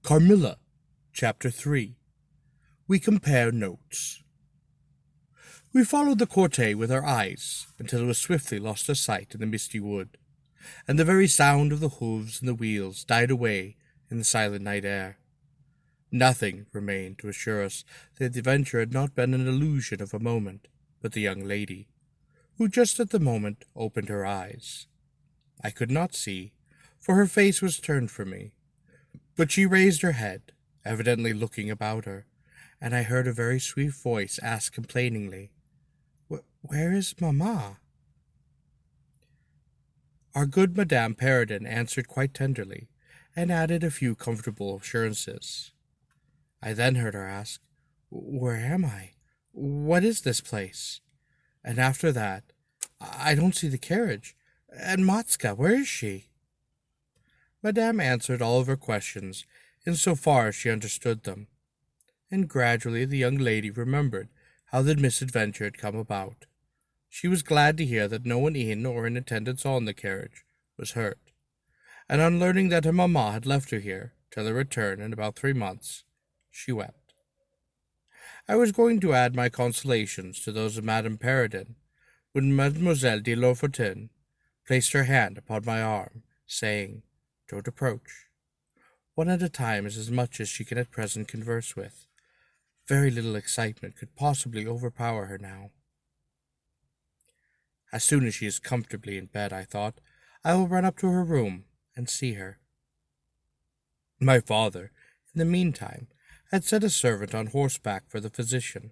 Carmilla, Chapter 3. We compare notes. We followed the cortege with our eyes until it was swiftly lost to sight in the misty wood, and the very sound of the hooves and the wheels died away in the silent night air. Nothing remained to assure us that the adventure had not been an illusion of a moment, but the young lady, who just at the moment opened her eyes. I could not see, for her face was turned from me, but she raised her head, evidently looking about her, and I heard a very sweet voice ask complainingly, "Where is Mamma?" Our good Madame Perrodon answered quite tenderly, and added a few comfortable assurances. I then heard her ask, "Where am I? What is this place?" And after that, "I don't see the carriage. And Matska, where is she?" Madame answered all of her questions in so far as she understood them, and gradually the young lady remembered how the misadventure had come about. She was glad to hear that no one in or in attendance on the carriage was hurt, and on learning that her mamma had left her here till her return in about 3 months, she wept. I was going to add my consolations to those of Madame Perrodon, when Mademoiselle de Lofoten placed her hand upon my arm, saying, "Don't approach. One at a time is as much as she can at present converse with. Very little excitement could possibly overpower her now. As soon as she is comfortably in bed, I thought, I will run up to her room and see her." My father, in the meantime, had set a servant on horseback for the physician,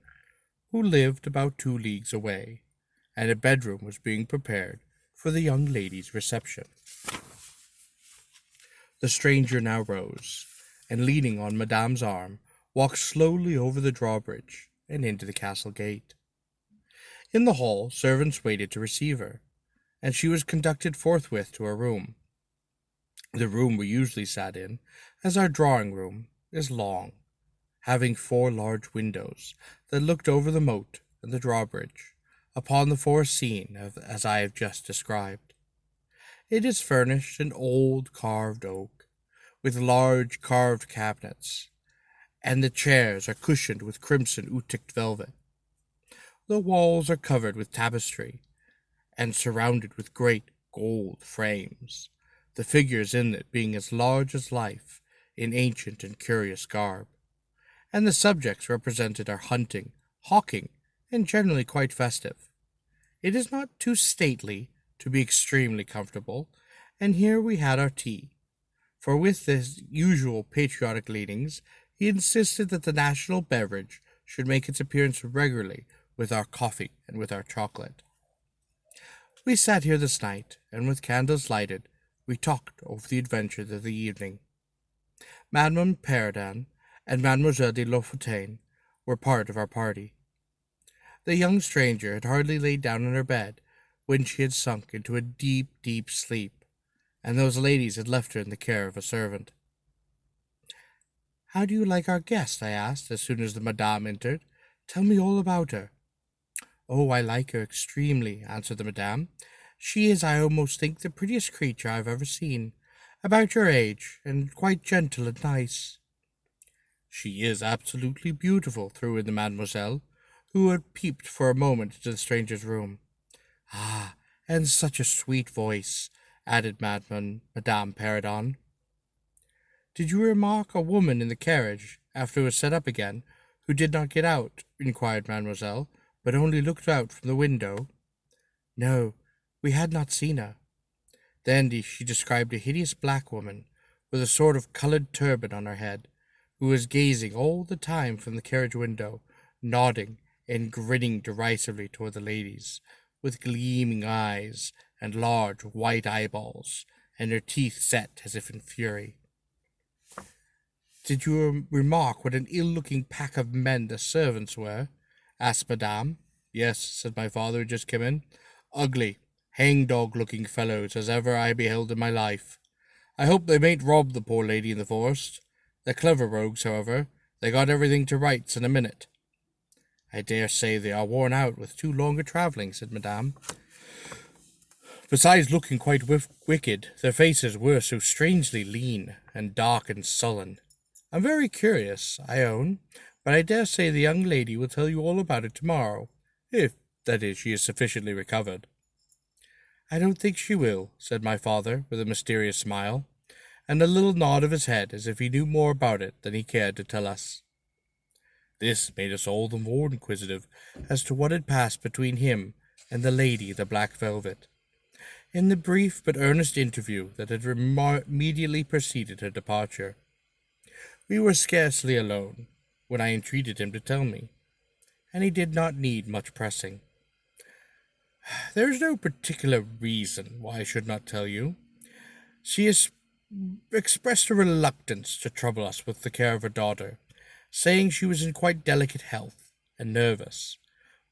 who lived about 2 leagues away, and a bedroom was being prepared for the young lady's reception. The stranger now rose, and leaning on Madame's arm, walked slowly over the drawbridge and into the castle gate. In the hall, servants waited to receive her, and she was conducted forthwith to her room. The room we usually sat in, as our drawing-room, is long, having 4 large windows that looked over the moat and the drawbridge, upon the forest scene as I have just described. It is furnished in old carved oak, with large carved cabinets, and the chairs are cushioned with crimson uticked velvet. The walls are covered with tapestry, and surrounded with great gold frames, the figures in it being as large as life, in ancient and curious garb, and the subjects represented are hunting, hawking, and generally quite festive. It is not too stately to be extremely comfortable, and here we had our tea, for with his usual patriotic leanings, he insisted that the national beverage should make its appearance regularly with our coffee and with our chocolate. We sat here this night, and with candles lighted, we talked over the adventures of the evening. Madame Perrodon and Mademoiselle de Lofoten were part of our party. The young stranger had hardly laid down in her bed when she had sunk into a deep, deep sleep, and those ladies had left her in the care of a servant. "How do you like our guest?" I asked, as soon as the madame entered. "Tell me all about her." "Oh, I like her extremely," answered the madame. "She is, I almost think, the prettiest creature I have ever seen, about your age, and quite gentle and nice." "She is absolutely beautiful," threw in the mademoiselle, who had peeped for a moment into the stranger's room. "Ah, and such a sweet voice," added Madame Perrodon. "Did you remark a woman in the carriage, after it was set up again, who did not get out?" inquired mademoiselle, "but only looked out from the window?" "No, we had not seen her." Then she described a hideous black woman, with a sort of coloured turban on her head, who was gazing all the time from the carriage window, nodding and grinning derisively toward the ladies, with gleaming eyes and large white eyeballs, and her teeth set as if in fury. "Did you remark what an ill-looking pack of men the servants were?" asked Madame. "Yes," said my father, who just come in. "Ugly, hang-dog-looking fellows as ever I beheld in my life. I hope they mayn't rob the poor lady in the forest. They're clever rogues, however. They got everything to rights in a minute." "I dare say they are worn out with too long a travelling," said Madame. "Besides looking quite wicked, their faces were so strangely lean, and dark and sullen. I'm very curious, I own, but I dare say the young lady will tell you all about it tomorrow, if, that is, she is sufficiently recovered. I don't think she will, said my father, with a mysterious smile, and a little nod of his head as if he knew more about it than he cared to tell us. This made us all the more inquisitive as to what had passed between him and the lady in the black velvet, in the brief but earnest interview that had immediately preceded her departure. We were scarcely alone when I entreated him to tell me, and he did not need much pressing. There is no particular reason why I should not tell you. She has expressed a reluctance to trouble us with the care of her daughter, saying she was in quite delicate health and nervous,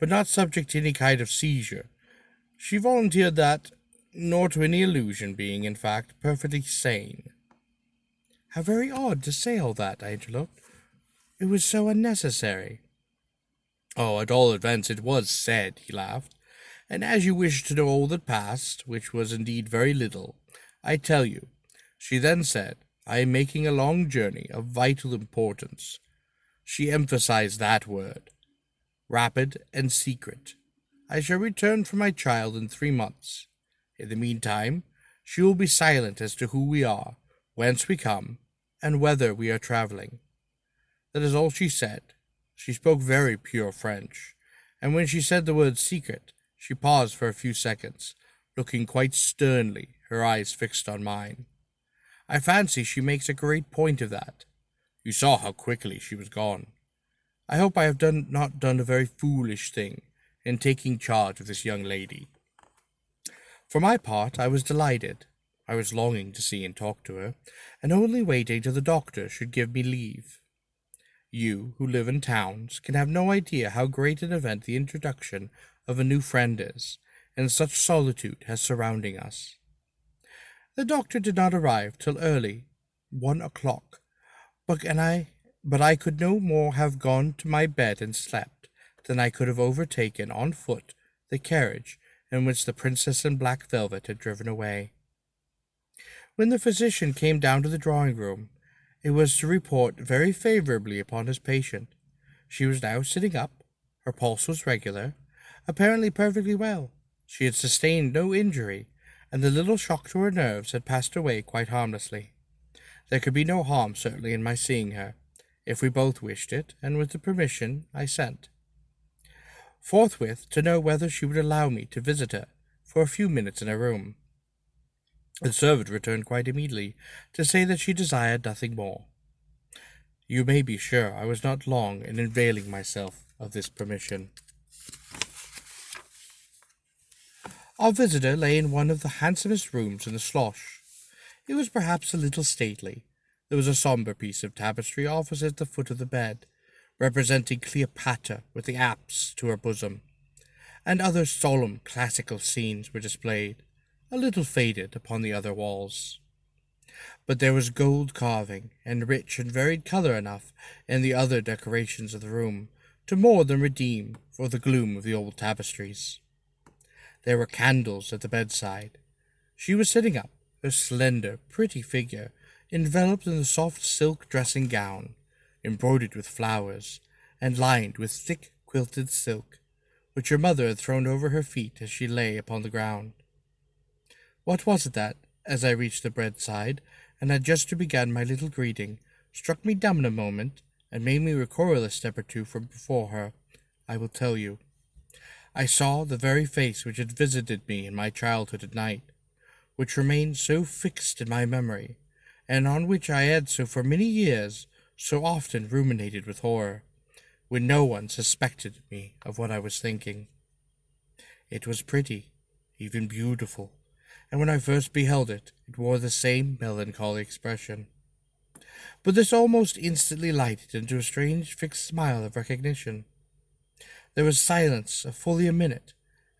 but not subject to any kind of seizure. She volunteered that, nor to any illusion, being, in fact, perfectly sane. How very odd to say all that, I interlocked. It was so unnecessary. Oh, at all events, it was said, he laughed. And as you wish to know all that passed, which was indeed very little, I tell you. She then said, I am making a long journey of vital importance. She emphasized that word. Rapid and secret. I shall return for my child in 3 months. In the meantime, she will be silent as to who we are, whence we come, and whither we are travelling. That is all she said. She spoke very pure French, and when she said the word secret, she paused for a few seconds, looking quite sternly, her eyes fixed on mine. I fancy she makes a great point of that. You saw how quickly she was gone. I hope I have not done a very foolish thing in taking charge of this young lady. For my part, I was delighted. I was longing to see and talk to her, and only waiting till the doctor should give me leave. You, who live in towns, can have no idea how great an event the introduction of a new friend is, and such solitude has surrounding us. The doctor did not arrive till early 1 o'clock, but I could no more have gone to my bed and slept than I could have overtaken on foot the carriage in which the princess in black velvet had driven away. When the physician came down to the drawing-room, it was to report very favourably upon his patient. She was now sitting up, her pulse was regular, apparently perfectly well. She had sustained no injury, and the little shock to her nerves had passed away quite harmlessly. There could be no harm, certainly, in my seeing her, if we both wished it, and with the permission I sent. Forthwith, to know whether she would allow me to visit her for a few minutes in her room. The servant returned quite immediately to say that she desired nothing more. You may be sure I was not long in availing myself of this permission. Our visitor lay in one of the handsomest rooms in the slosh. It was perhaps a little stately. There was a sombre piece of tapestry opposite the foot of the bed, representing Cleopatra with the apse to her bosom, and other solemn classical scenes were displayed, a little faded, upon the other walls. But there was gold carving, and rich and varied colour enough in the other decorations of the room, to more than redeem for the gloom of the old tapestries. There were candles at the bedside. She was sitting up, her slender, pretty figure enveloped in the soft silk dressing gown, embroidered with flowers, and lined with thick quilted silk, which her mother had thrown over her feet as she lay upon the ground. What was it that, as I reached the bedside, and had just to begin my little greeting, struck me dumb in a moment, and made me recoil a step or two from before her, I will tell you. I saw the very face which had visited me in my childhood at night, which remained so fixed in my memory, and on which I had for many years so often ruminated with horror, when no one suspected me of what I was thinking. It was pretty, even beautiful, and when I first beheld it, it wore the same melancholy expression. But this almost instantly lighted into a strange fixed smile of recognition. There was silence of fully a minute,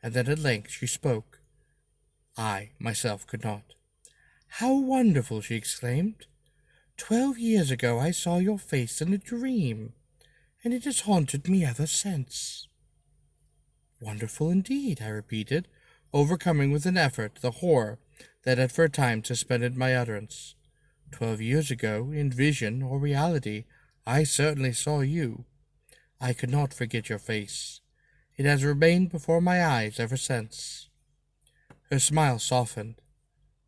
and then at length she spoke. I myself could not. "How wonderful!" she exclaimed. 12 years ago I saw your face in a dream, and it has haunted me ever since." "Wonderful indeed," I repeated, overcoming with an effort the horror that had for a time suspended my utterance. 12 years ago, in vision or reality, I certainly saw you. I could not forget your face. It has remained before my eyes ever since." Her smile softened.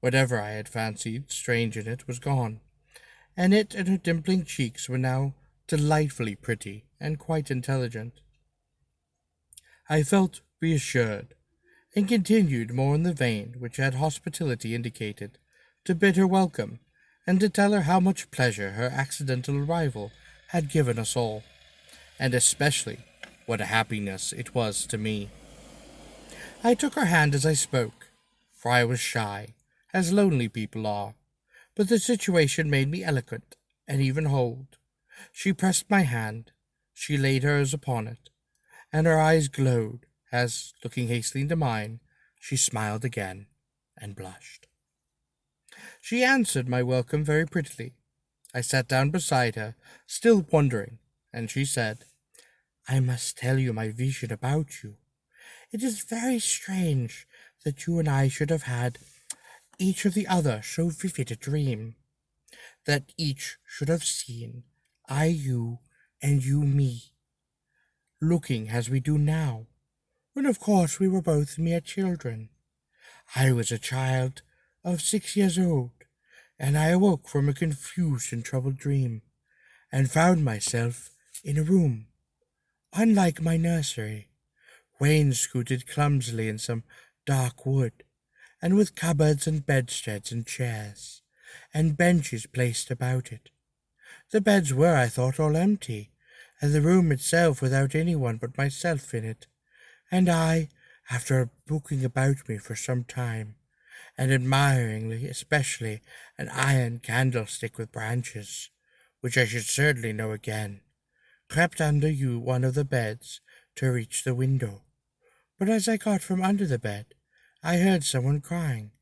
Whatever I had fancied strange in it was gone, and it and her dimpling cheeks were now delightfully pretty and quite intelligent. I felt reassured, and continued more in the vein which had hospitality indicated, to bid her welcome, and to tell her how much pleasure her accidental arrival had given us all, and especially what a happiness it was to me. I took her hand as I spoke, for I was shy, as lonely people are, but the situation made me eloquent, and even hold. She pressed my hand, she laid hers upon it, and her eyes glowed as, looking hastily into mine, she smiled again and blushed. She answered my welcome very prettily. I sat down beside her, still wondering, and she said, "I must tell you my vision about you. It is very strange that you and I should have had each of the other so vivid a dream, that each should have seen I you and you me, looking as we do now, when of course we were both mere children. I was a child of 6 years old, and I awoke from a confused and troubled dream, and found myself in a room, unlike my nursery, wainscoted clumsily in some dark wood, and with cupboards and bedsteads and chairs, and benches placed about it. The beds were, I thought, all empty, and the room itself without any one but myself in it, and I, after looking about me for some time, and admiringly, especially an iron candlestick with branches, which I should certainly know again, crept under one of the beds to reach the window. But as I got from under the bed, I heard someone crying,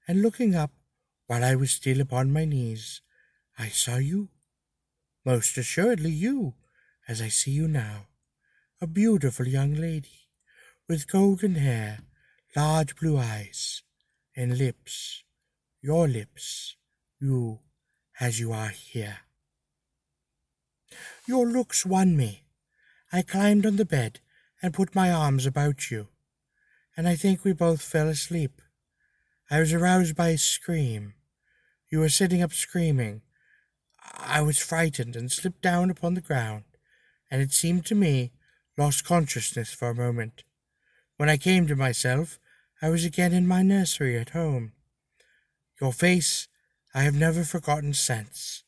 and looking up, while I was still upon my knees, I saw you, most assuredly you, as I see you now, a beautiful young lady, with golden hair, large blue eyes, and lips, your lips, you, as you are here. Your looks won me. I climbed on the bed and put my arms about you, and I think we both fell asleep. I was aroused by a scream. You were sitting up screaming. I was frightened and slipped down upon the ground, and it seemed to me lost consciousness for a moment. When I came to myself, I was again in my nursery at home. Your face I have never forgotten since.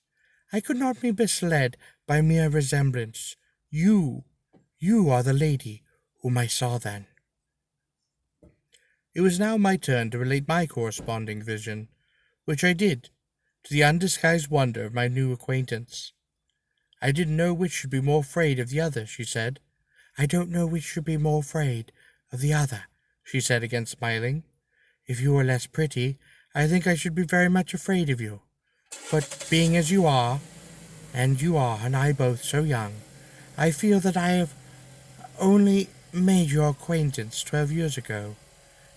I could not be misled by mere resemblance. You are the lady whom I saw then." It was now my turn to relate my corresponding vision, which I did, to the undisguised wonder of my new acquaintance. "I didn't know which should be more afraid of the other," she said. "I don't know which should be more afraid of the other," she said again, smiling. "If you were less pretty, I think I should be very much afraid of you. But being as you are, and I both so young, I feel that I have only made your acquaintance 12 years ago,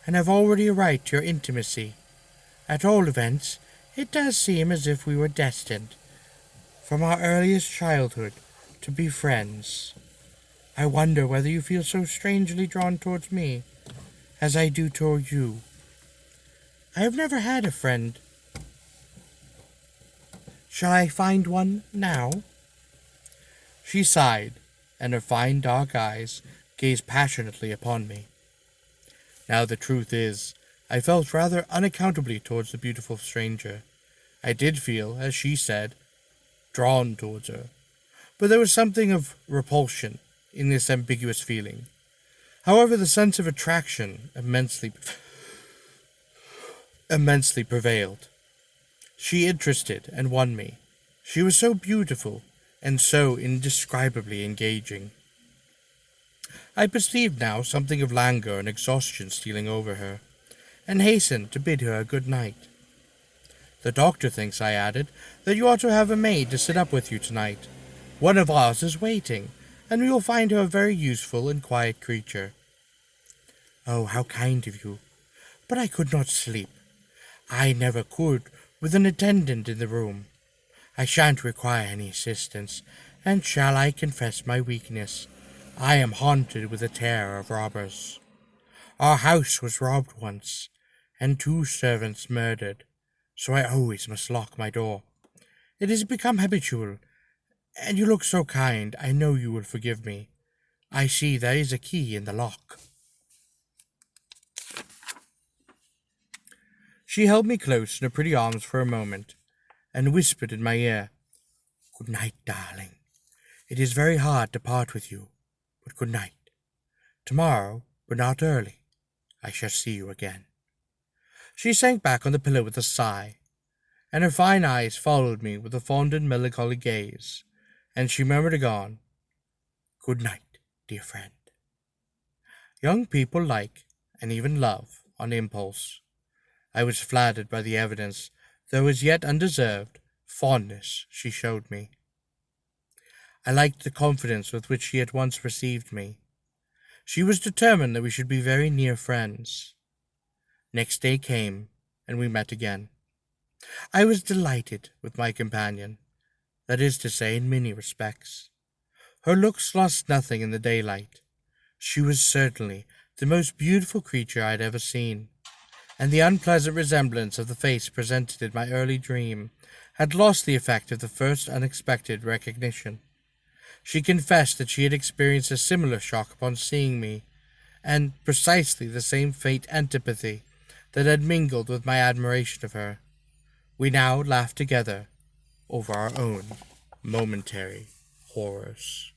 and have already a right to your intimacy. At all events, it does seem as if we were destined, from our earliest childhood, to be friends. I wonder whether you feel so strangely drawn towards me, as I do toward you. I have never had a friend. Shall I find one now?" She sighed, and her fine dark eyes gazed passionately upon me. Now the truth is, I felt rather unaccountably towards the beautiful stranger. I did feel, as she said, drawn towards her, but there was something of repulsion in this ambiguous feeling. However, the sense of attraction immensely prevailed. She interested and won me. She was so beautiful and so indescribably engaging. I perceived now something of languor and exhaustion stealing over her, and hastened to bid her a good night. "The doctor thinks," I added, "that you ought to have a maid to sit up with you tonight. One of ours is waiting, and we will find her a very useful and quiet creature." "Oh, how kind of you! But I could not sleep. I never could with an attendant in the room. I shan't require any assistance, and shall I confess my weakness? I am haunted with a terror of robbers. Our house was robbed once, and 2 servants murdered, so I always must lock my door. It has become habitual, and you look so kind, I know you will forgive me. I see there is a key in the lock. She held me close in her pretty arms for a moment, and whispered in my ear, "Good night, darling. It is very hard to part with you, but good night. Tomorrow, but not early, I shall see you again." She sank back on the pillow with a sigh, and her fine eyes followed me with a fond and melancholy gaze, and she murmured again, "Good night, dear friend." Young people like, and even love, on impulse. I was flattered by the evidence, though as yet undeserved, fondness she showed me. I liked the confidence with which she at once received me. She was determined that we should be very near friends. Next day came, and we met again. I was delighted with my companion, that is to say, in many respects. Her looks lost nothing in the daylight. She was certainly the most beautiful creature I had ever seen, and the unpleasant resemblance of the face presented in my early dream had lost the effect of the first unexpected recognition. She confessed that she had experienced a similar shock upon seeing me, and precisely the same faint antipathy that had mingled with my admiration of her. We now laughed together over our own momentary horrors.